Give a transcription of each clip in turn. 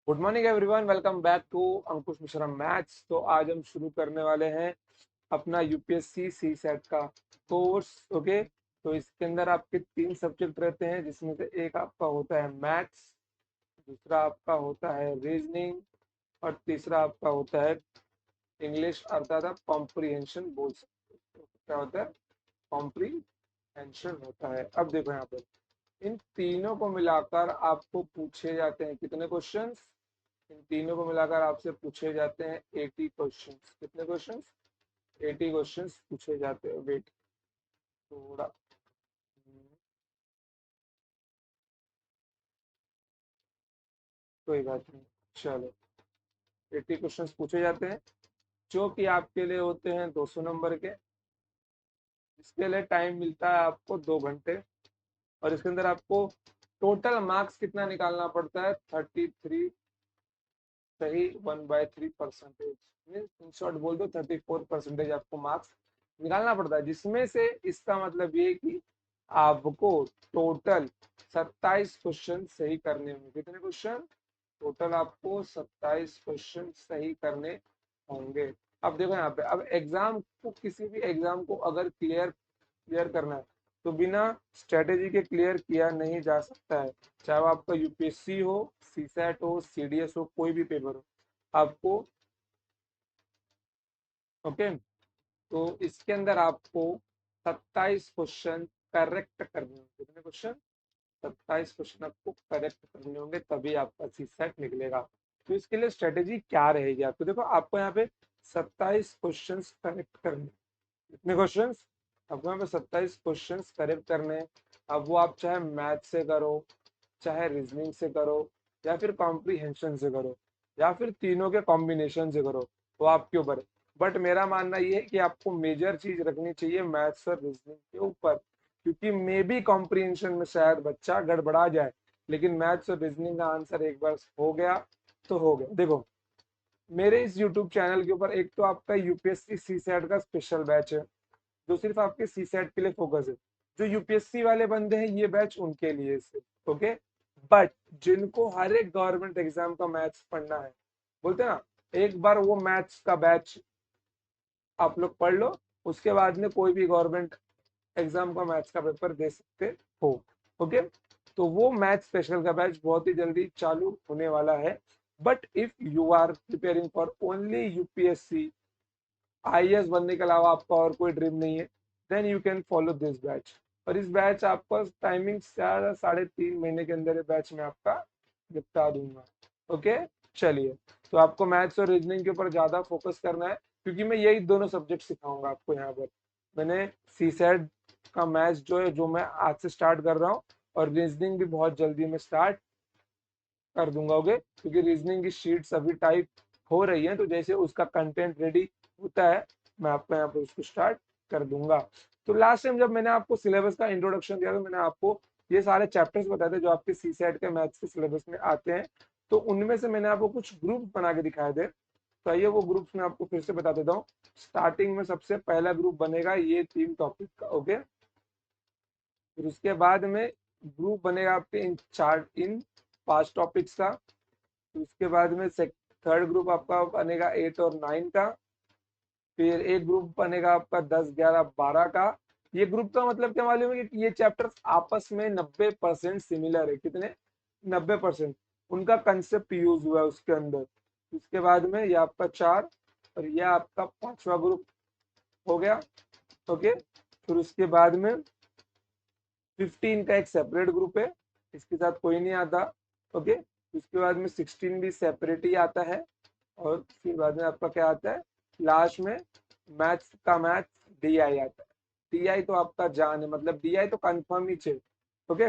Good morning everyone, welcome back to Ankush Mishra maths. तो आज हम शुरू करने वाले हैं अपना यूपीएससी सी सेट का कोर्स। ओके, तो इसके अंदर आपके 3 सब्जेक्ट रहते हैं, जिसमें से एक आपका होता है मैथ्स, दूसरा आपका होता है रीजनिंग और तीसरा आपका होता है इंग्लिश, अर्थात आप कॉम्प्रिहेंशन बोल सकते हो। तो क्या होता है? कॉम्प्रिहेंशन होता है। अब देखो यहाँ पर इन तीनों को मिलाकर आपको पूछे जाते हैं कितने क्वेश्चंस? इन तीनों को मिलाकर आपसे पूछे जाते हैं 80 क्वेश्चंस। कितने क्वेश्चंस? 80 क्वेश्चंस पूछे जाते हैं। वेट, थोड़ा कोई बात नहीं, चलो। 80 क्वेश्चंस पूछे जाते हैं, जो कि आपके लिए होते हैं 200 नंबर के। इसके लिए टाइम मिलता है आपको 2 घंटे, और इसके अंदर आपको टोटल मार्क्स कितना निकालना पड़ता है? 33 सही 1/3%। इन शॉर्ट बोल दो 34% आपको मार्क्स निकालना पड़ता है, जिसमें से इसका मतलब ये कि आपको टोटल 27 क्वेश्चन सही करने होंगे। कितने क्वेश्चन? टोटल आपको 27 क्वेश्चन सही करने होंगे। अब देखो यहाँ पे, अब एग्जाम को, किसी भी एग्जाम को अगर क्लियर करना है तो बिना स्ट्रेटेजी के क्लियर किया नहीं जा सकता है। चाहे वो आपका यूपीएससी हो, सीसैट हो, सीडीएस हो, कोई भी पेपर हो आपको। ओके, तो इसके अंदर आपको 27 क्वेश्चन करेक्ट करने होंगे। कितने क्वेश्चन? 27 क्वेश्चन आपको करेक्ट करने होंगे, तभी आपका सी सेट निकलेगा। तो इसके लिए स्ट्रेटेजी क्या रहेगी आपको? देखो, आपको यहाँ पे 27 क्वेश्चन करेक्ट करने। कितने क्वेश्चन? आपको यहाँ पे 27 क्वेश्चन करेक्ट करने हैं। अब वो आप चाहे मैथ से करो, चाहे रीजनिंग से करो, या फिर कॉम्प्रीहेंशन से करो, या फिर तीनों के कॉम्बिनेशन से करो, वो आपके ऊपर है। बट मेरा मानना ये है कि आपको मेजर चीज रखनी चाहिए मैथ्स और रीजनिंग के ऊपर, क्योंकि मे बी कॉम्प्रीहेंशन में शायद बच्चा गड़बड़ा जाए, लेकिन मैथ्स और रीजनिंग का आंसर एक बार हो गया तो हो गया। देखो, मेरे इस यूट्यूब चैनल के ऊपर एक तो आपका यूपीएससी सी सेट का स्पेशल बैच है, जो सिर्फ आपके सी सेट के लिए फोकस है। जो यूपीएससी वाले बंदे हैं, ये बैच उनके लिए सिर्फ। ओके, बट जिनको हर एक गवर्नमेंट एग्जाम का मैथ्स पढ़ना है, बोलते हैं ना, एक बार वो मैथ्स का बैच आप लोग पढ़ लो, उसके बाद में कोई भी गवर्नमेंट एग्जाम का मैथ्स का पेपर दे सकते हो। ओके, तो वो मैथ स्पेशल का बैच बहुत ही जल्दी चालू होने वाला है। But if you are preparing for only UPSC, IAS बनने के अलावा आपका और कोई ड्रीम नहीं है, then you can follow this batch. और इस बैच आपका टाइमिंग 3.5 महीने के अंदर ये बैच में आपका निपटा दूंगा। ओके, चलिए। तो आपको मैथ्स और रीजनिंग के ऊपर ज्यादा फोकस करना है, क्योंकि मैं यही दोनों सब्जेक्ट सिखाऊंगा आपको यहाँ पर। मैंने सी सेट का मैथ्स जो है, जो मैं आज से स्टार्ट कर रहा हूँ, और रीजनिंग भी बहुत जल्दी मैं स्टार्ट कर दूंगा। ओके, क्योंकि रीजनिंग की शीट्स अभी टाइप हो रही है, तो जैसे उसका कंटेंट रेडी होता है, मैं आपको यहाँ पे उसको स्टार्ट कर दूंगा। तो लास्ट टाइम जब मैंने आपको सिलेबस का इंट्रोडक्शन दिया, तो मैंने आपको ये सारे चैप्टर्स बताए थे जो आपके सी सेट के मैथ्स के सिलेबस में आते हैं। तो उनमें से मैंने आपको कुछ ग्रुप बना के दिखाए थे। तो आइए वो ग्रुप्स मैं आपको फिर से बता देता हूँ। स्टार्टिंग में सबसे पहला ग्रुप बनेगा ये 3 टॉपिक का। ओके, फिर उसके बाद में ग्रुप बनेगा आपके इन 5 टॉपिक्स का। उसके बाद में थर्ड ग्रुप आपका बनेगा 8 और 9 का। फिर एक ग्रुप बनेगा आपका 10, 11, 12 का। ये ग्रुप का मतलब क्या मालूम है? कि ये चैप्टर्स आपस में 90% सिमिलर है। कितने? 90% उनका कंसेप्ट यूज हुआ है उसके अंदर। उसके बाद में ये आपका 4, और ये आपका 5वां ग्रुप हो गया। ओके, फिर उसके बाद में 15 का एक सेपरेट ग्रुप है, इसके साथ कोई नहीं आता। ओके, उसके बाद में 16 भी सेपरेट ही आता है। और फिर बाद में आपका क्या आता है? लास्ट में मैथ्स का मैथ्स डीआई आता है। डीआई तो आपका जान है, मतलब डीआई तो कंफर्म ही है। ओके,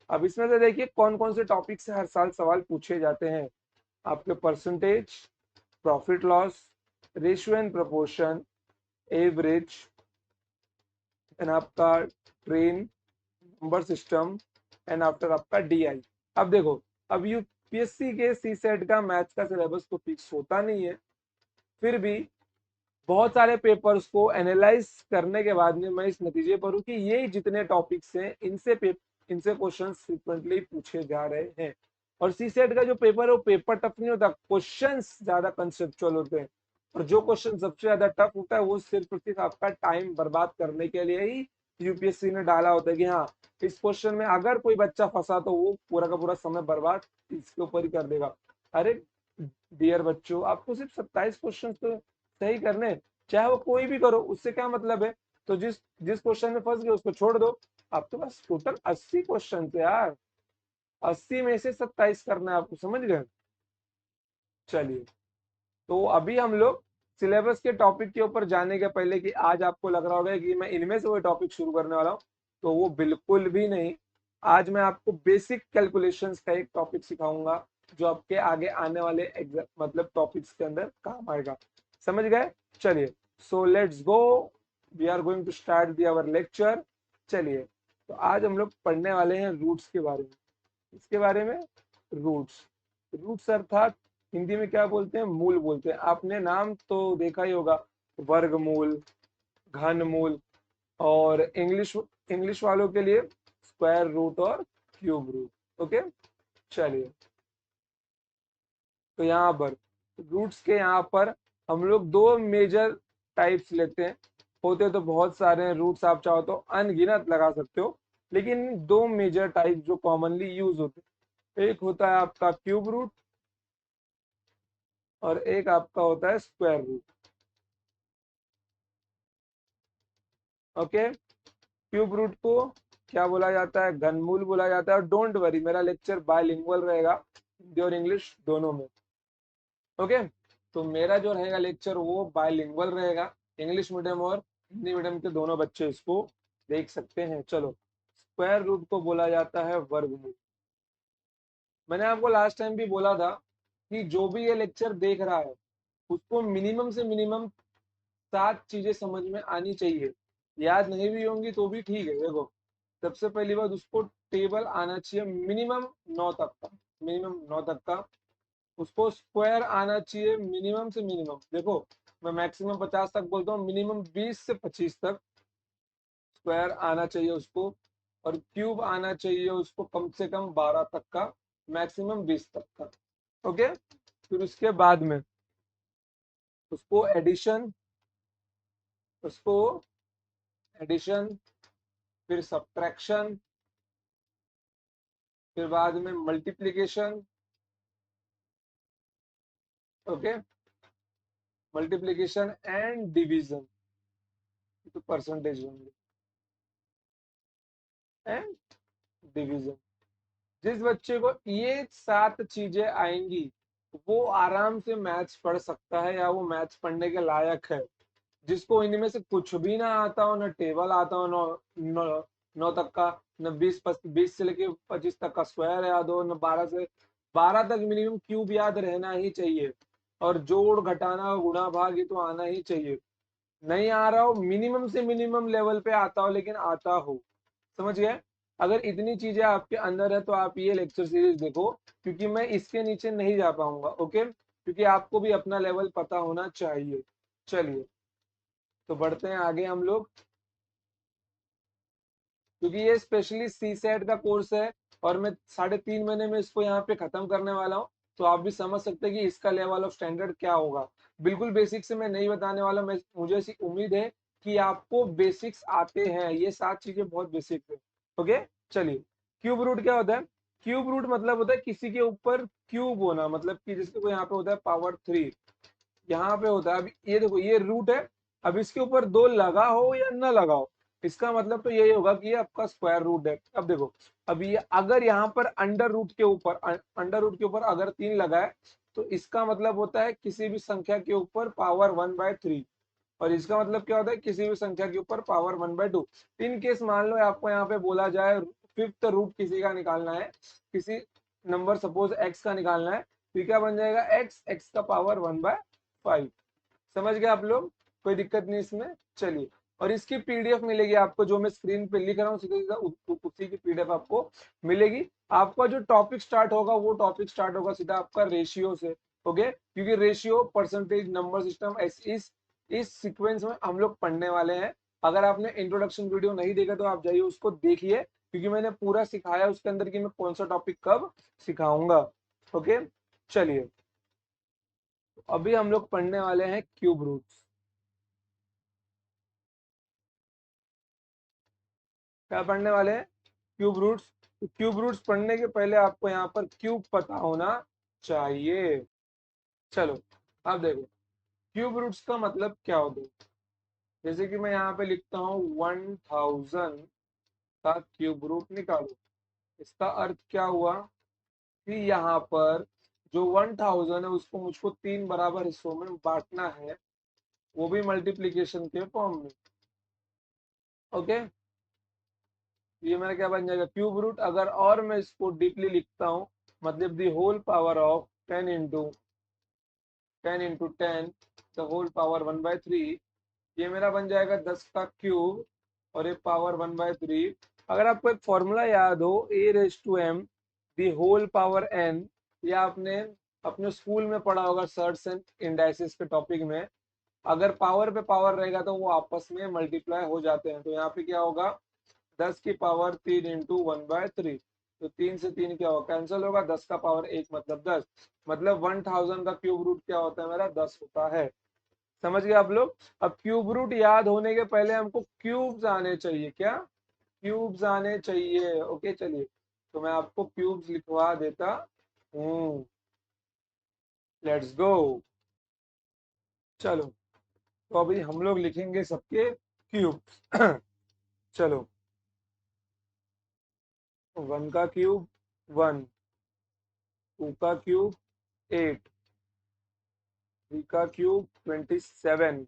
अब इसमें से देखिए कौन कौन से टॉपिक से हर साल सवाल पूछे जाते हैं। आपके percentage, profit loss, ratio and proportion, average, and आपका train number system, and after आपका डीआई। अब देखो, अब यूपीएससी के सी सेट का मैथ्स का सिलेबस तो फिक्स होता नहीं है, फिर भी बहुत सारे पेपर्स को एनालाइज करने के बाद में मैं इस नतीजे पर हूँ कि ये जितने टॉपिक्स हैं, इनसे क्वेश्चन फ्रिक्वेंटली पूछे जा रहे हैं। और सी सेट का जो पेपर है वो पेपर टफ नहीं होता, क्वेश्चंस ज्यादा कंसेप्चुअल होते हैं। और जो क्वेश्चन सबसे ज्यादा टफ होता है वो सिर्फ और सिर्फ आपका टाइम बर्बाद करने के लिए ही यूपीएससी ने डाला होता है कि हाँ इस क्वेश्चन में अगर कोई बच्चा फंसा तो वो पूरा का पूरा समय बर्बाद इसके ऊपर ही कर देगा। अरे डियर बच्चों, आपको सिर्फ 27 क्वेश्चन तो सही करने हैं, चाहे वो कोई भी करो, उससे क्या मतलब है। तो जिस जिस क्वेश्चन में फंस गए उसको छोड़ दो। आपके पास टोटल 80 क्वेश्चन थे यार, 80 में से 27 करना है आपको, समझ गए। चलिए, तो अभी हम लोग सिलेबस के टॉपिक के ऊपर जाने के पहले, कि आज आपको लग रहा होगा कि मैं इनमें से कोई टॉपिक शुरू करने वाला हूँ, तो वो बिल्कुल भी नहीं। आज मैं आपको बेसिक कैलकुलेशंस का एक टॉपिक सिखाऊंगा जो आपके आगे आने वाले एग्जाम मतलब टॉपिक्स के अंदर काम आएगा, समझ गए। चलिए, so let's go, we are going to start the our lecture. चलिए, तो आज हम लोग पढ़ने वाले हैं रूट्स के बारे में। इसके बारे में, रूट्स, रूट्स अर्थात हिंदी में क्या बोलते हैं, मूल बोलते हैं। आपने नाम तो देखा ही होगा, वर्गमूल, घनमूल, और इंग्लिश इंग्लिश वालों के लिए स्क्वायर रूट और क्यूब रूट। ओके, चलिए, तो यहाँ पर रूट्स के यहाँ पर हम लोग दो मेजर टाइप्स लेते हैं। होते तो बहुत सारे हैं रूट्स, आप चाहो तो अनगिनत लगा सकते हो, लेकिन दो मेजर टाइप जो कॉमनली यूज होते हैं, एक होता है आपका क्यूब रूट और एक आपका होता है square root. Okay, cube root को क्या बोला जाता है, घनमूल बोला जाता है। और डोंट वरी, मेरा लेक्चर बायलिंगुअल रहेगा, हिंदी और इंग्लिश दोनों में। ओके, तो मेरा जो रहेगा लेक्चर वो बायलिंगुअल रहेगा, इंग्लिश मीडियम और हिंदी मीडियम के दोनों बच्चे इसको देख सकते हैं। चलो, स्क्वायर रूट को बोला जाता है वर्गमूल। मैंने आपको लास्ट टाइम भी बोला था कि जो भी ये लेक्चर देख रहा है उसको मिनिमम से मिनिमम 7 चीजें समझ में आनी चाहिए। याद नहीं भी होंगी तो भी ठीक है। देखो, सबसे पहली बात, उसको टेबल आना चाहिए मिनिमम 9 तक का, मिनिमम 9 तक का। उसको स्क्वायर आना चाहिए मिनिमम से मिनिमम, देखो मैं मैक्सिमम 50 तक बोलता हूँ, मिनिमम 20 से 25 तक स्क्वायर आना चाहिए उसको। और क्यूब आना चाहिए उसको कम से कम 12 तक का, मैक्सिमम 20 तक का। ओके, फिर उसके बाद में उसको एडिशन, उसको एडिशन, फिर सब्ट्रैक्शन, फिर बाद में multiplication. Okay, multiplication and division, तो परसेंटेज होंगे एंड डिवीजन। जिस बच्चे को ये 7 चीजें आएंगी वो आराम से मैथ्स पढ़ सकता है, या वो मैथ्स पढ़ने के लायक है। जिसको इनमें से कुछ भी ना आता हो, ना टेबल आता हो, नौ तक का, न 20 से लेके 25 तक का स्क्वायर याद हो, न 12 तक मिनिमम क्यूब याद रहना ही चाहिए। और जोड़ घटाना गुणा भाग ये तो आना ही चाहिए। नहीं आ रहा हो, मिनिमम से मिनिमम लेवल पे आता हो, लेकिन आता हो, समझ गए। अगर इतनी चीजें आपके अंदर है तो आप ये लेक्चर सीरीज देखो, क्योंकि मैं इसके नीचे नहीं जा पाऊंगा। ओके, क्योंकि आपको भी अपना लेवल पता होना चाहिए। चलिए, तो बढ़ते हैं आगे हम लोग, क्योंकि ये स्पेशली सी सेट का कोर्स है और मैं 3.5 महीने में इसको यहाँ पे खत्म करने वाला हूँ। तो आप भी समझ सकते हैं कि इसका लेवल ऑफ स्टैंडर्ड क्या होगा। बिल्कुल बेसिक से मैं नहीं बताने वाला, मैं मुझे ऐसी उम्मीद है कि आपको बेसिक्स आते हैं, ये 7 चीजें बहुत बेसिक है। ओके, चलिए, क्यूब रूट क्या होता है। क्यूब रूट मतलब होता है किसी के ऊपर क्यूब होना, मतलब कि जिसके को यहाँ पे होता है पावर 3, यहाँ पे होता है। अब ये देखो, ये रूट है, अब इसके ऊपर 2 लगा हो या ना लगा हो, इसका मतलब तो यही होगा कि ये आपका स्क्वायर रूट है। अब देखो, अब ये अगर यहाँ पर अंडर रूट के ऊपर अगर 3 लगा है, तो इसका मतलब होता है किसी भी संख्या के ऊपर पावर 1/3। और इसका मतलब क्या होता है, किसी भी संख्या के ऊपर पावर 1/2। इन केस मान लो आपको यहाँ पे बोला जाए फिफ्थ रूट किसी का निकालना है, किसी नंबर सपोज एक्स का निकालना है, तो क्या बन जाएगा, एक्स का पावर 1/5। समझ गए आप लोग, कोई दिक्कत नहीं इसमें। चलिए, और इसकी पीडीएफ मिलेगी आपको, जो मैं स्क्रीन पे लिख रहा हूँ सीधा सीधा उसी की पीडीएफ आपको मिलेगी। आपका जो टॉपिक स्टार्ट होगा वो टॉपिक स्टार्ट होगा सीधा आपका रेशियो से। ओके, क्योंकि रेशियो, परसेंटेज, नंबर सिस्टम, इस सीक्वेंस में हम लोग पढ़ने वाले हैं। अगर आपने इंट्रोडक्शन वीडियो नहीं देखा तो आप जाइए उसको देखिए, क्योंकि मैंने पूरा सिखाया उसके अंदर कि मैं कौन सा टॉपिक कब सिखाऊंगा। ओके, चलिए अभी हम लोग पढ़ने वाले हैं क्यूब रूट्स। क्या पढ़ने वाले हैं? Cube roots. तो क्यूब रूट्स पढ़ने के पहले आपको यहाँ पर क्यूब पता होना चाहिए। चलो अब देखो क्यूब रूट्स का मतलब क्या होता है। जैसे कि मैं यहाँ पे लिखता हूँ 1000 का क्यूब रूट निकालो। इसका अर्थ क्या हुआ कि यहाँ पर जो 1000 है उसको मुझको 3 बराबर हिस्सों में बांटना है, वो भी मल्टीप्लीकेशन के फॉर्म में। ओके, ये मेरा क्या बन जाएगा क्यूब रूट। अगर और मैं इसको डीपली लिखता हूँ, मतलब the whole power of 10 the whole power 1/3, ये मेरा बन जाएगा 10 का क्यूब और ये पावर 1/3। अगर आपको एक फॉर्मूला याद हो a raise to m the whole power n, या आपने अपने स्कूल में पढ़ा होगा सर्ट्स एंड इंडाइसिस के टॉपिक में, अगर पावर पे पावर रहेगा तो वो आपस में मल्टीप्लाई हो जाते हैं। तो यहाँ पे क्या होगा 10 की पावर 3 इंटू 1/3। तो 3 से 3 क्या होगा कैंसिल होगा, 10 का पावर 1 मतलब 10, मतलब 1000 का क्यूब रूट क्या होता है मेरा 10 होता है। समझ गए आप लोग? अब क्यूब रूट याद होने के पहले हमको क्यूब्स आने चाहिए। क्या? क्यूब्स आने चाहिए। ओके चलिए, तो मैं आपको क्यूब्स लिखवा देता हूँ। Let's go. चलो तो अभी हम लोग लिखेंगे सबके क्यूब्स। चलो 1 का क्यूब 1, 2 का क्यूब 8, 3 का क्यूब 27,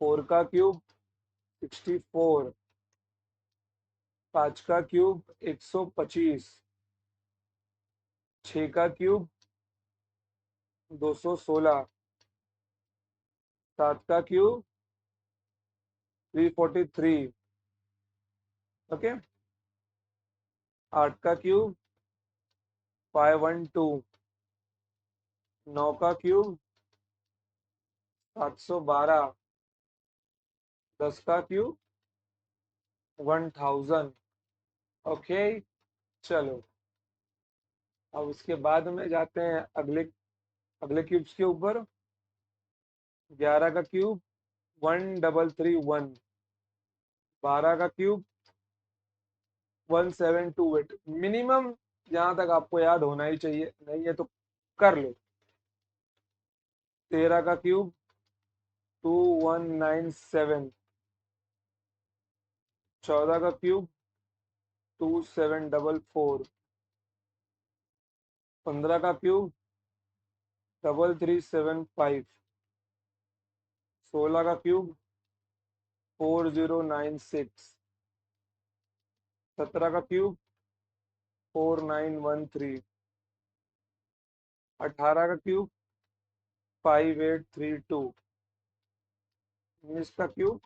4 का क्यूब 64, 5 का क्यूब 125, 6 का क्यूब 216, 7 का क्यूब 343। ओके, 8 का क्यूब 512, 9 का क्यूब 712, 10 का क्यूब 1000। ओके चलो, अब उसके बाद में जाते हैं अगले अगले क्यूब्स के ऊपर। 11 का क्यूब 1331, 12 का क्यूब 1728। मिनिमम जहां तक आपको याद होना ही चाहिए, नहीं है तो कर लो। 13 का क्यूब 2197, 14 का क्यूब 2744, 15 का क्यूब 3375, 16 का क्यूब 4096, 17 का क्यूब 4913, 18 का क्यूब 5832, 19 का क्यूब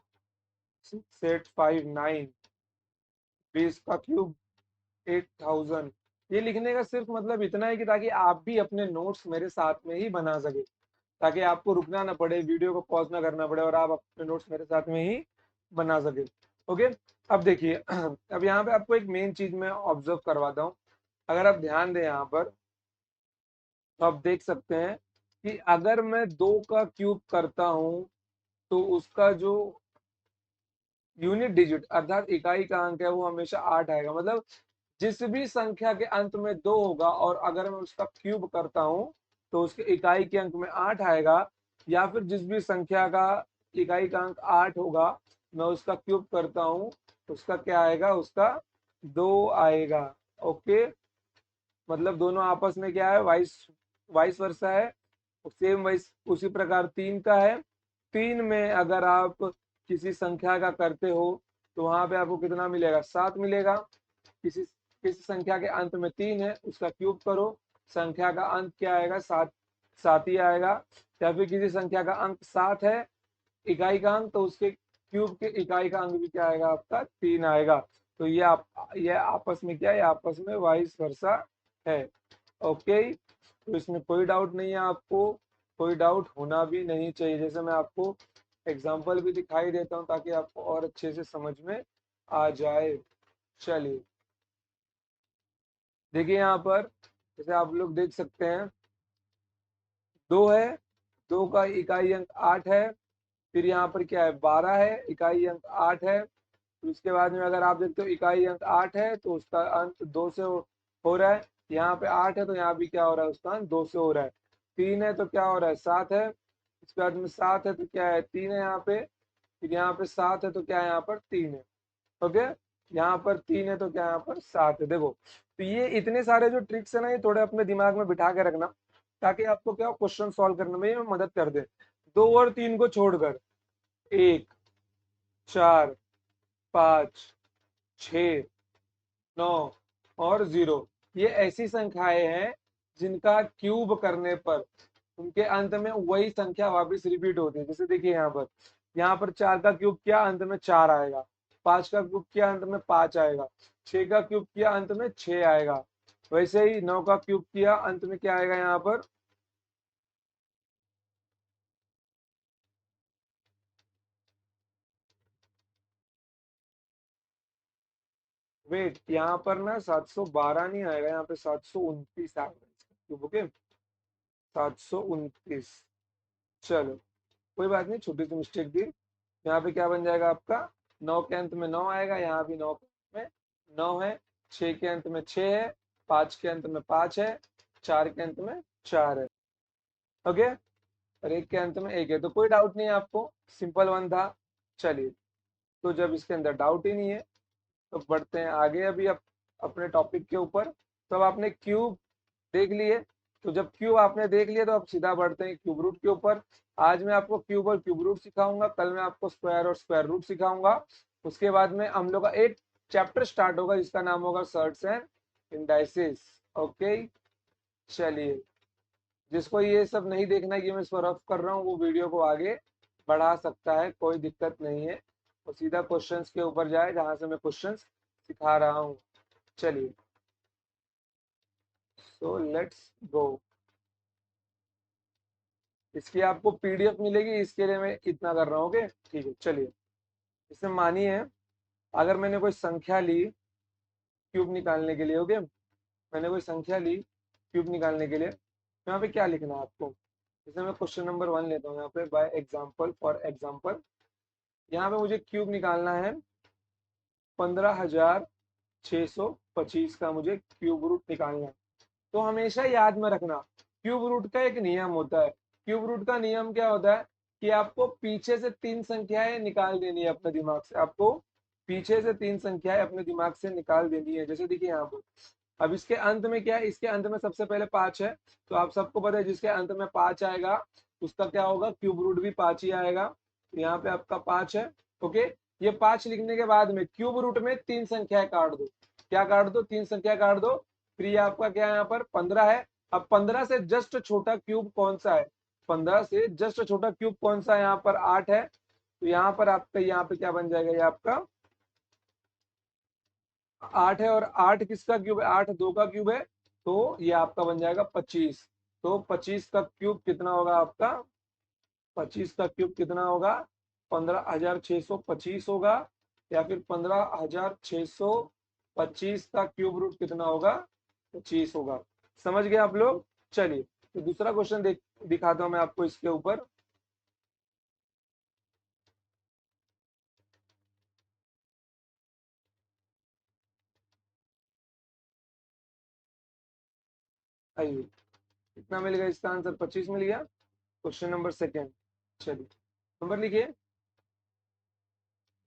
6859, 20 का क्यूब 8000। ये लिखने का सिर्फ मतलब इतना है कि ताकि आप भी अपने नोट्स मेरे साथ में ही बना सके, ताकि आपको रुकना ना पड़े, वीडियो को पॉज ना करना पड़े, और आप अपने नोट्स मेरे साथ में ही बना सके। ओके, अब देखिए अब यहाँ पे आपको एक मेन चीज मैं ऑब्जर्व करवाता हूँ। अगर आप ध्यान दें यहाँ पर, तो आप देख सकते हैं कि अगर मैं 2 का क्यूब करता हूँ तो उसका जो यूनिट डिजिट अर्थात इकाई का अंक है वो हमेशा 8 आएगा। मतलब जिस भी संख्या के अंत में 2 होगा और अगर मैं उसका क्यूब करता हूँ तो उसके इकाई के अंक में 8 आएगा, या फिर जिस भी संख्या का इकाई का अंक 8 होगा मैं उसका क्यूब करता हूँ तो उसका क्या आएगा, उसका 2 आएगा। ओके, मतलब दोनों आपस में क्या है, वाइस वाइस वर्सा है। सेम वाइस उसी प्रकार 3 का है। 3 में अगर आप किसी संख्या का करते हो तो वहां पे आपको कितना मिलेगा, 7 मिलेगा। किसी किसी संख्या के अंत में 3 है, उसका क्यूब करो, संख्या का अंत क्या आएगा, 7, 7 ही आएगा। या फिर किसी संख्या का अंक 7 है, इकाई का अंक, तो उसके क्यूब के इकाई का अंक भी क्या आएगा, आपका 3 आएगा। तो ये आपस में क्या है, आपस में वाइस वर्सा है। ओके, तो इसमें कोई डाउट नहीं है, आपको कोई डाउट होना भी नहीं चाहिए। जैसे मैं आपको एग्जाम्पल भी दिखाई देता हूँ ताकि आपको और अच्छे से समझ में आ जाए। चलिए देखिए यहाँ पर, जैसे आप लोग देख सकते हैं, 2 है, 2 का इकाई अंक 8 है, फिर यहाँ पर क्या है 12 है, इकाई अंक 8 है। तो उसके बाद में अगर आप देखते हो इकाई अंक 8 है तो उसका अंत 2 से हो रहा है। यहाँ पे 8 है तो यहाँ भी क्या हो रहा है, उसका अंत 2 से हो रहा है। 3 है तो क्या हो रहा है, 7 है। इसके बाद में 7 है तो क्या है, 3 है यहाँ पे। फिर यहाँ पे 7 है तो क्या है, यहाँ पर 3 है। ओके, यहाँ पर 3 है तो क्या यहाँ पर 7 है। देखो, तो ये इतने सारे जो ट्रिक्स है ना, ये थोड़े अपने दिमाग में बिठा के रखना, ताकि आपको क्या क्वेश्चन सॉल्व करने में ये मदद कर दे। 2 और 3 को छोड़कर 1, 4, 5, 6, 9 और 0, ये ऐसी संख्याएं हैं जिनका क्यूब करने पर उनके अंत में वही संख्या वापस रिपीट होती है। जैसे देखिए यहाँ पर 4 का क्यूब किया, अंत में 4 आएगा। 5 का क्यूब किया, अंत में 5 आएगा। 6 का क्यूब किया, अंत में 6 आएगा। वैसे ही 9 का क्यूब किया, अंत में क्या आएगा यहाँ पर, वेट, यहाँ पर ना 712 नहीं आएगा, यहाँ पे 729 आएगा इसका क्यूब। ओके, 729। चलो कोई बात नहीं, छोटी सी मिस्टेक थी। यहाँ पे क्या बन जाएगा आपका, 9 के अंत में 9 आएगा, यहाँ भी 9 के अंत में 9 है। 6 के अंत में 6 है। 5 के अंत में 5 है। 4 के अंत में 4 है। ओके, और 1 के अंत में 1 है। तो कोई डाउट नहीं है आपको, सिंपल वन था। चलिए, तो जब इसके अंदर डाउट ही नहीं है तो बढ़ते हैं आगे अभी अपने टॉपिक के ऊपर। तो अब आपने क्यूब देख लिए, तो जब क्यूब आपने देख लिया तो अब सीधा बढ़ते हैं क्यूब रूट के ऊपर। आज मैं आपको क्यूब और क्यूब रूट सिखाऊंगा, कल मैं आपको स्क्वायर और स्क्वायर रूट सिखाऊंगा। उसके बाद में हम लोग का एक चैप्टर स्टार्ट होगा जिसका नाम होगा सर्ट्स एंड इंडाइसिस। ओके, चलिए, जिसको ये सब नहीं देखना कि मैं इसको रफ कर रहा हूँ, वो वीडियो को आगे बढ़ा सकता है, कोई दिक्कत नहीं है। वो सीधा क्वेश्चंस के ऊपर जाए जहां से मैं क्वेश्चंस सिखा रहा हूँ। चलिए, सो लेट्स गो। इसकी आपको पीडीएफ मिलेगी, इसके लिए मैं इतना कर रहा हूँ। ओके, ठीक है। चलिए, इसमें मानिए अगर मैंने कोई संख्या ली क्यूब निकालने के लिए। ओके, मैंने कोई संख्या ली क्यूब निकालने के लिए, तो यहाँ पे क्या लिखना है आपको। जैसे मैं क्वेश्चन नंबर 1 लेता हूँ यहाँ पे, बाय एग्जाम्पल, फॉर एग्जाम्पल यहाँ पे मुझे क्यूब निकालना है 15,625 का, मुझे क्यूब रूट निकालना है। तो हमेशा याद में रखना, क्यूब रूट का एक नियम होता है। क्यूब रूट का नियम क्या होता है कि आपको पीछे से 3 संख्याएं निकाल देनी है अपने दिमाग से। आपको पीछे से 3 संख्याएं अपने दिमाग से निकाल देनी है। जैसे देखिए यहाँ पर, अब इसके अंत में क्या है, इसके अंत में सबसे पहले 5 है। तो आप सबको पता है जिसके अंत में 5 आएगा उसका क्या होगा, क्यूब रूट भी 5 ही आएगा। तो यहाँ पे आपका 5 है। ओके, ये 5 लिखने के बाद में क्यूब रूट में 3 संख्याएं काट दो। क्या काट दो, 3 संख्या काट दो। फिर ये आपका क्या है, यहाँ पर 15 है। अब 15 से जस्ट छोटा क्यूब कौन सा है, 15 से जस्ट छोटा क्यूब कौन सा है, यहाँ पर 8 है। तो यहाँ पर आपका, यहाँ पे क्या बन जाएगा, ये आपका 8 है। और 8 किसका क्यूब है, 8 2 का क्यूब है। तो ये आपका बन जाएगा 25। तो 25 का क्यूब कितना होगा आपका, 25 का क्यूब कितना होगा, 15,625 होगा। या फिर 15,625 का क्यूब रूट कितना होगा, 25 होगा। समझ गए आप लोग। चलिए, तो दूसरा क्वेश्चन दिखाता हूं मैं आपको इसके ऊपर। आइए, कितना मिल गया इसका आंसर, 25 मिल गया। क्वेश्चन नंबर सेकेंड, चलिए नंबर लिखिए,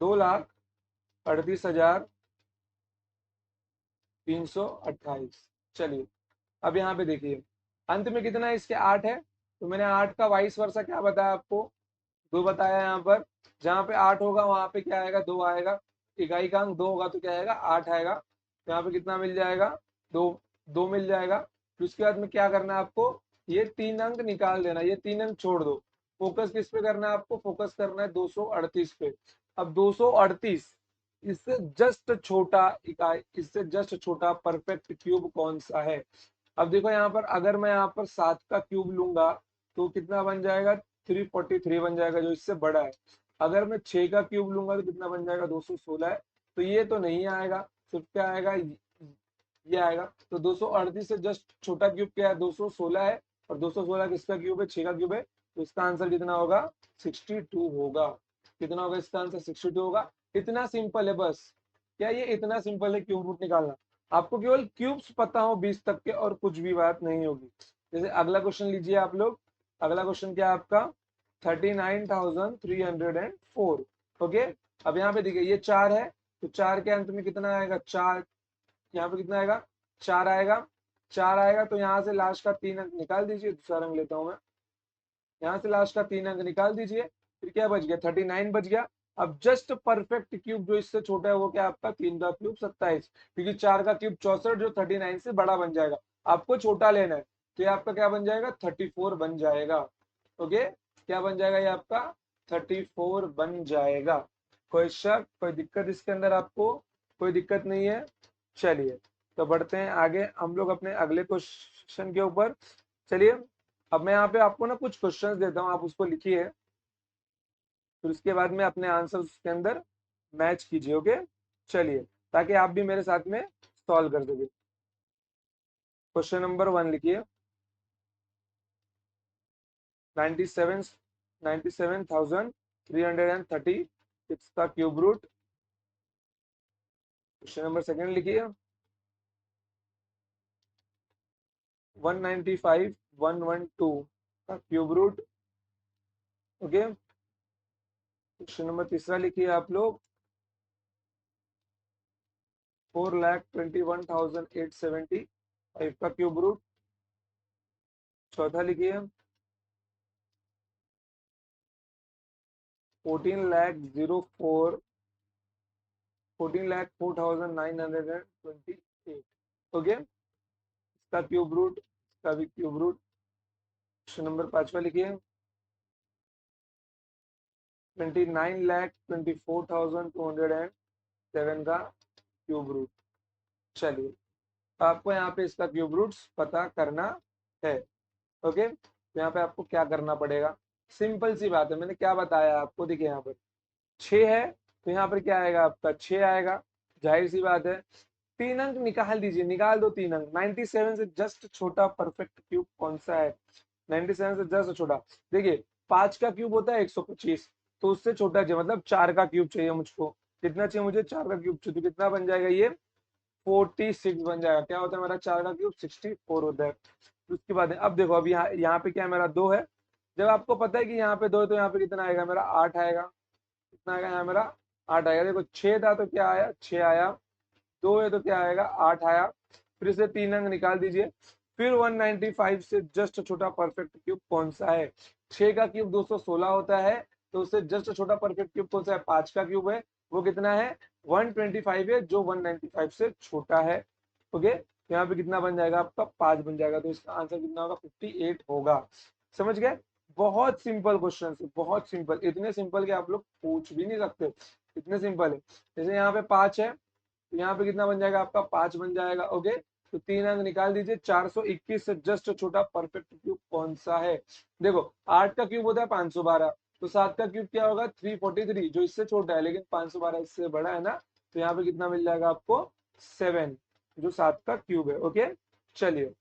2,38,328। चलिए, अब यहाँ पे देखिए, अंत में कितना है इसके, 8 है। तो मैंने 8 का वाइस वर्सा क्या बताया आपको, 2 बताया। यहाँ पर जहाँ पे 8 होगा वहां पे क्या आएगा, 2 आएगा। इकाई का अंक 2 होगा तो क्या आएगा, 8 आएगा। तो यहाँ पे कितना मिल जाएगा, 2, 2 मिल जाएगा। फिर उसके बाद में क्या करना है आपको, ये 3 अंक निकाल देना, ये 3 अंक छोड़ दो। फोकस किस पे करना है आपको, फोकस करना है 238 पे। अब 238, इससे जस्ट छोटा इकाई, इससे जस्ट छोटा परफेक्ट क्यूब कौन सा है। अब देखो यहाँ पर, अगर मैं यहाँ पर 7 का क्यूब लूंगा तो कितना बन जाएगा, 343 बन जाएगा, जो इससे बड़ा है। अगर मैं 6 का क्यूब लूंगा तो कितना बन जाएगा, 216 है। तो ये तो नहीं आएगा, सिर्फ क्या आएगा, ये आएगा। तो 238 से जस्ट छोटा क्यूब क्या है, 216 है, और 216 किसका क्यूब है, 6 का क्यूब है। तो इसका आंसर कितना होगा, 62 होगा। कितना होगा इसका आंसर, 62 होगा। इतना सिंपल है बस। क्या ये इतना सिंपल है क्यूब रूट निकालना। आपको केवल क्यूब्स पता हो 20 तक के, और कुछ भी बात नहीं होगी। जैसे अगला क्वेश्चन लीजिए आप लोग। अगला क्वेश्चन क्या है आपका, 39,304। ओके, अब यहाँ पे देखिए ये 4 है, तो 4 के अंत में कितना आएगा, 4। यहाँ पे कितना आएगा, 4 आएगा। 4 आएगा तो यहाँ से लास्ट का 3 अंक निकाल दीजिए। दूसरा रंग लेता हूं मैं। यहाँ से लास्ट का 3 अंक निकाल दीजिए। फिर क्या बच गया, 39 बच गया। अब जस्ट परफेक्ट क्यूब जो इससे छोटा है वो क्या आपका, 3 का क्यूब 27, क्योंकि 4 का क्यूब 64 जो 39 से बड़ा बन जाएगा। आपको छोटा लेना है, तो ये आपका क्या बन जाएगा, 34 बन जाएगा। ओके, क्या बन जाएगा ये आपका, 34 बन जाएगा। कोई शक, कोई दिक्कत इसके अंदर आपको, कोई दिक्कत नहीं है। चलिए, तो बढ़ते हैं आगे हम लोग अपने अगले क्वेश्चन के ऊपर। चलिए, अब मैं यहाँ पे आपको ना कुछ क्वेश्चंस देता हूँ, आप उसको लिखिए, फिर उसके बाद में अपने आंसर उसके अंदर मैच कीजिए। ओके, चलिए, ताकि आप भी मेरे साथ में सॉल्व कर सके। क्वेश्चन नंबर 1 लिखिए। 97 97,336 का cube root. Question number second लिखिए। 195,112 का cube root. Okay, question number तीसरा लिखिए आप लोग। 4,21,875 का क्यूब रूट। चौथा लिखिए। 14,04,928। ओके, इसका क्यूब रूट, इसका भी क्यूब रूट। क्वेश्चन नंबर पांचवा लिखिए। 29,24,207 का क्यूब रूट। चलिए, आपको यहाँ पे इसका क्यूब रूट्स पता करना है। ओके, तो यहाँ पे आपको क्या करना पड़ेगा, सिंपल सी बात है, मैंने क्या बताया आपको। देखिए यहाँ पर 6 है, तो यहाँ पर क्या आएगा आपका, 6 आएगा। जाहिर सी बात है, 3 अंक निकाल दीजिए, निकाल दो 3 अंक। 97 से जस्ट छोटा परफेक्ट क्यूब कौन सा है, 97 से जस्ट छोटा। देखिए 5 का क्यूब होता है 125, तो उससे छोटा चाहिए, मतलब 4 का क्यूब चाहिए मुझको। कितना चाहिए मुझे, 4 का क्यूब चाहिए। तो कितना बन जाएगा ये, 46 बन जाएगा। क्या होता है मेरा 4 का क्यूब, 64 होता है। उसके बाद अब देखो, अब यहाँ पे क्या है, मेरा 2 है। जब आपको पता है कि यहाँ पे 2 है, तो यहाँ पे कितना आएगा मेरा, 8 आएगा। कितना आएगा यहाँ मेरा, 8 आएगा। देखो 6 था तो क्या आया, 6 आया। 2 है तो क्या आएगा, 8 आया। फिर से 3 अंक निकाल दीजिए। फिर 195 से जस्ट छोटा परफेक्ट क्यूब कौन सा है, 6 का क्यूब 216 होता है, तो उससे जस्ट छोटा परफेक्ट क्यूब कौन सा है, 5 का क्यूब है, वो कितना है, 125 है, जो 195 से छोटा है। ओके, तो यहाँ पे कितना बन जाएगा आपका, 5 बन जाएगा। तो इसका आंसर कितना होगा, 58 होगा। समझ गए, बहुत सिंपल क्वेश्चन है, बहुत सिंपल, इतने सिंपल के आप लोग पूछ भी नहीं सकते, इतने सिंपल है। जैसे यहाँ पे 5 है, तो यहाँ पे कितना बन जाएगा आपका, 5 बन जाएगा। ओके, तो 3 अंक निकाल दीजिए। 421 से जस्ट छोटा परफेक्ट क्यूब कौन सा है। देखो 8 का क्यूब होता है 512, तो 7 का क्यूब क्या होगा, 343, जो इससे छोटा है, लेकिन 512 इससे बड़ा है ना। तो यहाँ पे कितना मिल जाएगा आपको, 7, जो 7 का क्यूब है। ओके, चलिए,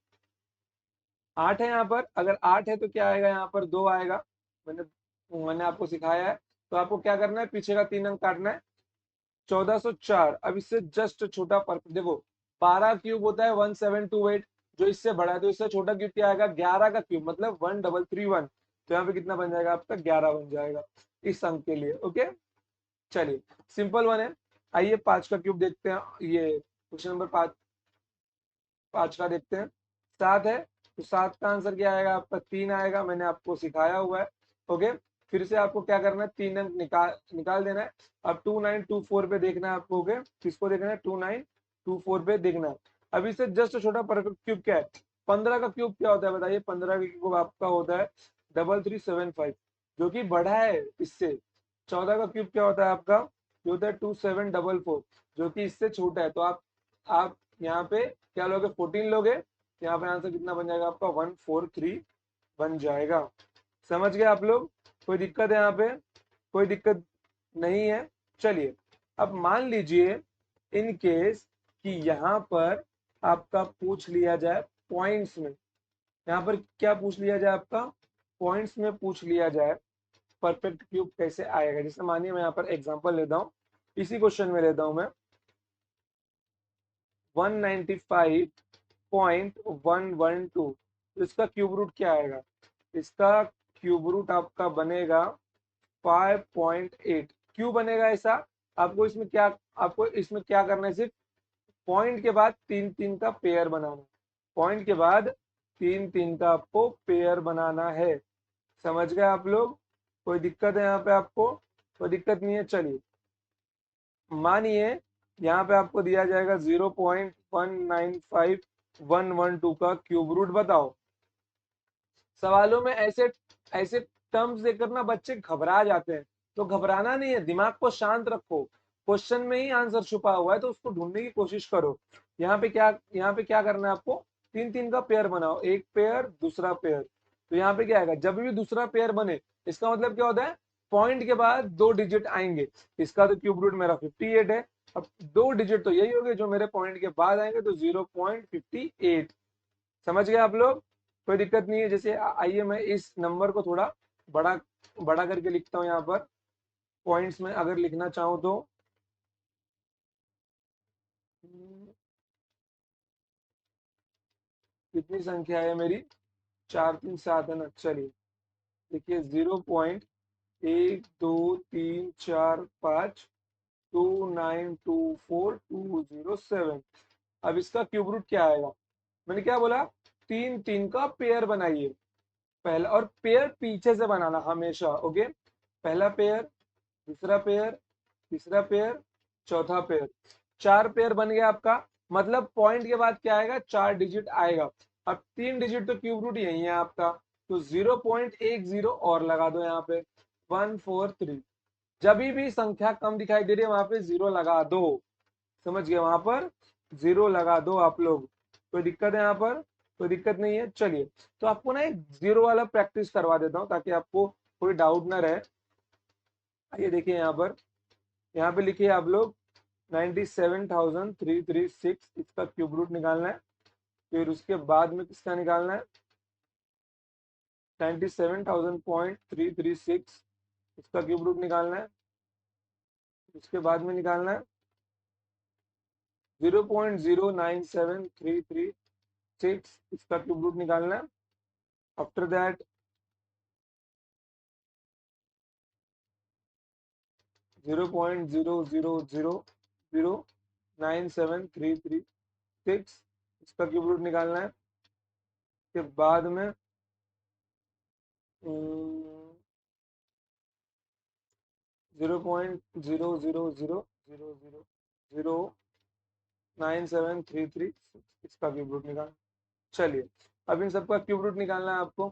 8 है यहाँ पर। अगर 8 है तो क्या आएगा, यहाँ पर 2 आएगा। मैंने मैंने आपको सिखाया है। तो आपको क्या करना है, पीछे का 3 अंक काटना है। 1404, अब इससे जस्ट छोटा पर देखो, 12 क्यूब होता है 1728, जो इससे बड़ा है, तो इससे छोटा क्यूब क्या आएगा, 11 का क्यूब, मतलब 1331। तो यहाँ पे कितना बन जाएगा आपका, 11 बन जाएगा इस अंक के लिए। ओके, चलिए, सिंपल वन है। आइए 5 का क्यूब देखते हैं। ये क्वेश्चन नंबर 5, 5 का देखते हैं। 7 है, तो 7 का आंसर क्या आएगा आपका, 3 आएगा, मैंने आपको सिखाया हुआ है। ओके, फिर से आपको क्या करना है, 3 अंक निकाल देना है। अब 2924 पे देखना है आपको। ओके, किसको देखना है, 2924 पे देखना है। अभी से जस्ट छोटा परफेक्ट क्यूब क्या है, 15 का क्यूब क्या होता है बताइए। 15 का क्यूब आपका होता है 3375, जो कि बड़ा है इससे। 14 का क्यूब क्या होता है आपका, जो होता है 2744, जो कि इससे छोटा है। तो आप यहाँ पे क्या लोगे, 14 लोगे। यहाँ पे आंसर कितना बन जाएगा आपका, 143 बन जाएगा। समझ गए आप लोग, कोई दिक्कत है यहाँ पे, कोई दिक्कत नहीं है। चलिए, अब मान लीजिए इन केस कि यहाँ पर आपका पूछ लिया जाए पॉइंट्स में, यहाँ पर क्या पूछ लिया जाए आपका पॉइंट्स में पूछ लिया जाए परफेक्ट क्यूब कैसे आएगा। जैसे मानिए मैं यहाँ पर एग्जांपल लेता हूँ, इसी क्वेश्चन में लेता हूँ मैं 195.112, तो इसका क्यूब रूट क्या आएगा, इसका क्यूब रूट आपका बनेगा 5.8। क्यों बनेगा ऐसा, आपको इसमें क्या करना है, सिर्फ पॉइंट के बाद तीन तीन का पेयर बनाना, पॉइंट के बाद तीन तीन का आपको पेयर बनाना है। समझ गए आप लोग, कोई दिक्कत है यहाँ पे आपको, कोई दिक्कत नहीं है। चलिए मानिए यहाँ पे आपको दिया जाएगा 0.195112 का क्यूब रूट बताओ। सवालों में ऐसे ऐसे टर्म्स देकर ना बच्चे घबरा जाते हैं, तो घबराना नहीं है, दिमाग को शांत रखो, क्वेश्चन में ही आंसर छुपा हुआ है तो उसको ढूंढने की कोशिश करो। यहाँ पे क्या करना है आपको, तीन तीन का पेयर बनाओ, एक पेयर दूसरा पेयर। तो यहाँ पे क्या आएगा, जब भी दूसरा पेयर बने इसका मतलब क्या होता है, पॉइंट के बाद दो डिजिट आएंगे। इसका तो क्यूब रूट मेरा 58 है, अब दो डिजिट तो यही हो गए जो मेरे पॉइंट के बाद आएंगे, तो 0.58। समझ गए आप लोग, कोई दिक्कत नहीं है। जैसे आइए मैं इस नंबर को थोड़ा बड़ा बड़ा करके लिखता हूँ यहाँ पर, पॉइंट्स में अगर लिखना चाहूँ तो कितनी संख्या है मेरी, 4 3 7 है ना। चलिए देखिए 0.1 2 3 4 5 2 9 2 4 2 0 7। अब इसका क्यूब रूट क्या आएगा, मैंने क्या बोला, तीन तीन का पेयर बनाइए पहला, और पेयर पीछे से बनाना हमेशा, ओके। पहला पेयर, दूसरा पेयर, तीसरा पेयर, चौथा पेयर, चार पेयर बन गया आपका। मतलब पॉइंट के बाद क्या आएगा, चार डिजिट आएगा। अब तीन डिजिट तो क्यूब रूट यही है आपका, तो 0.10 और लगा दो यहाँ पे, 143। जब भी संख्या कम दिखाई दे रही है वहां पे जीरो लगा दो, समझ गए, वहां पर जीरो लगा दो आप लोग। कोई दिक्कत है यहाँ पर, कोई दिक्कत नहीं है। चलिए तो आपको ना एक जीरो वाला प्रैक्टिस करवा देता हूँ ताकि आपको कोई डाउट ना रहे। आइए देखिए यहाँ पे लिखिए आप लोग 97,336, इसका क्यूब रूट निकालना है। फिर उसके बाद में किसका निकालना है, 97,000.336, इसका क्यूब रूट निकालना है। उसके बाद में निकालना है 0.097336, इसका क्यूब रूट निकालना है। आफ्टर दैट 0.00009733 इसका क्यूब रूट निकालना है। के बाद में 0.0000097336 इसका क्यूब रूट निकालना। चलिए अब इन सबका क्यूब रूट निकालना है आपको,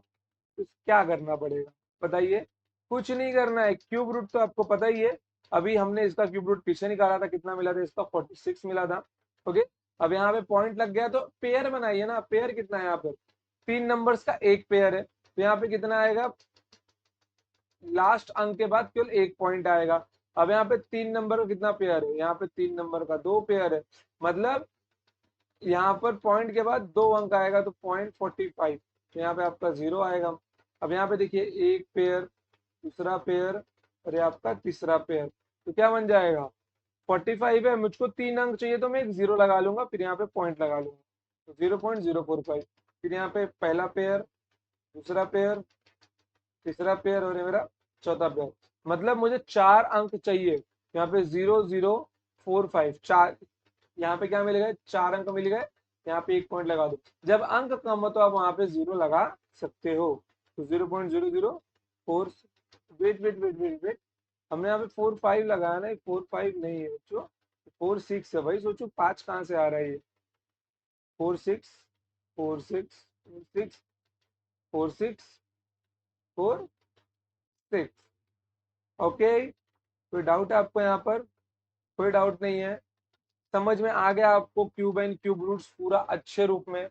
तो क्या करना पड़ेगा बताइए, कुछ नहीं करना है, क्यूब रूट तो आपको पता ही है। अभी हमने इसका क्यूब रूट पीछे निकाला था, कितना मिला था, इसका 46 मिला था, ओके। अब यहाँ पे पॉइंट लग गया तो पेयर बनाइए ना, पेयर कितना है यहाँ पे, तीन नंबर्स का एक पेयर है, तो यहाँ पे कितना आएगा, लास्ट अंक के बाद केवल एक पॉइंट आएगा। अब यहाँ पे तीन नंबर का कितना पेयर है, यहाँ पे तीन नंबर का दो पेयर है, मतलब यहाँ पर पॉइंट के बाद दो अंक आएगा, तो 0.45, तो यहाँ पे आपका जीरो आएगा। अब यहाँ पे देखिए एक पेयर, दूसरा पेयर, और ये आपका तीसरा पेयर, तो क्या बन जाएगा, 45 है, मुझको तीन अंक चाहिए तो मैं एक जीरो लगा लूंगा, फिर यहाँ पे पॉइंट लगा लूंगा, तो 0.045। फिर यहाँ पे पहला पेयर, दूसरा पेयर, तीसरा पेयर, और ये मेरा चौथा पेयर, मतलब मुझे चार अंक चाहिए। यहाँ पे 0.045, चार, यहाँ पे क्या मिल गए, चार अंक मिल गए, यहाँ पे एक पॉइंट लगा दो। जब अंक कम हो तो आप वहां पे जीरो लगा सकते हो, तो 0.00 4, wait wait wait wait wait, हमने यहाँ पे 45 लगाया ना, 45 नहीं है बच्चों, 46 है भाई, सोचो पांच कहाँ से आ रहा है ये, 46 46 46 46 46, ओके। कोई डाउट है आपको यहाँ पर, कोई डाउट नहीं है, समझ में आ गया आपको क्यूब एंड क्यूब रूट्स पूरा अच्छे रूप में,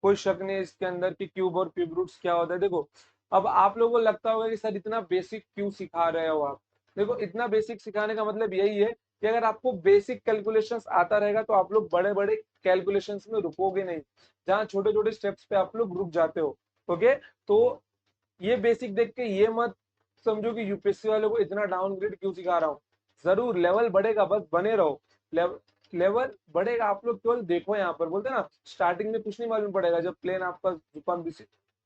कोई शक नहीं है इसके अंदर कि क्यूब और क्यूब रूट्स क्या होता है। देखो अब आप लोगों को लगता होगा कि सर इतना बेसिक क्यों सिखा रहे हो आप, देखो इतना बेसिक सिखाने का मतलब यही है कि अगर आपको बेसिक कैलकुलेशंस आता रहेगा तो आप लोग बड़े बड़े कैलकुलेशंस में रुकोगे नहीं, जहाँ छोटे छोटे स्टेप्स पे आप लोग रुक जाते हो। ओके, तो ये बेसिक देख के ये मत समझो कि यूपीएससी वालों को इतना डाउनग्रेड क्यों सिखा रहा हूँ। जरूर लेवल बढ़ेगा, बस बने रहो। लेवल बढ़ेगा, आप लोग केवल देखो। यहाँ पर बोलते हैं ना, स्टार्टिंग में कुछ नहीं मालूम पड़ेगा, जब प्लेन आपका जुपान भी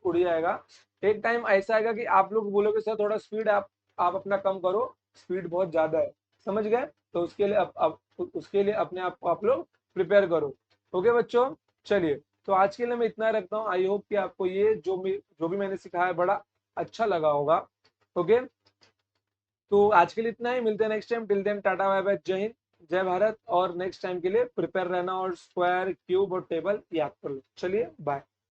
उड़ जाएगा। एक टाइम ऐसा आएगा कि आप लोग बोलोगे सर थोड़ा स्पीड आप अपना कम करो, स्पीड बहुत ज्यादा है। समझ गए? तो उसके लिए उसके लिए अपने आप को आप लोग प्रिपेयर करो। ओके बच्चों, चलिए, तो आज के लिए मैं इतना रखता हूँ। आई होप कि आपको ये जो भी मैंने सिखाया बड़ा अच्छा लगा होगा। ओके, तो आज के लिए इतना ही, मिलते हैं next time. Till then tata bye bye, जय हिंद, जय भारत। और नेक्स्ट टाइम के लिए प्रिपेयर रहना और स्क्वायर क्यूब और टेबल याद कर लो। चलिए बाय।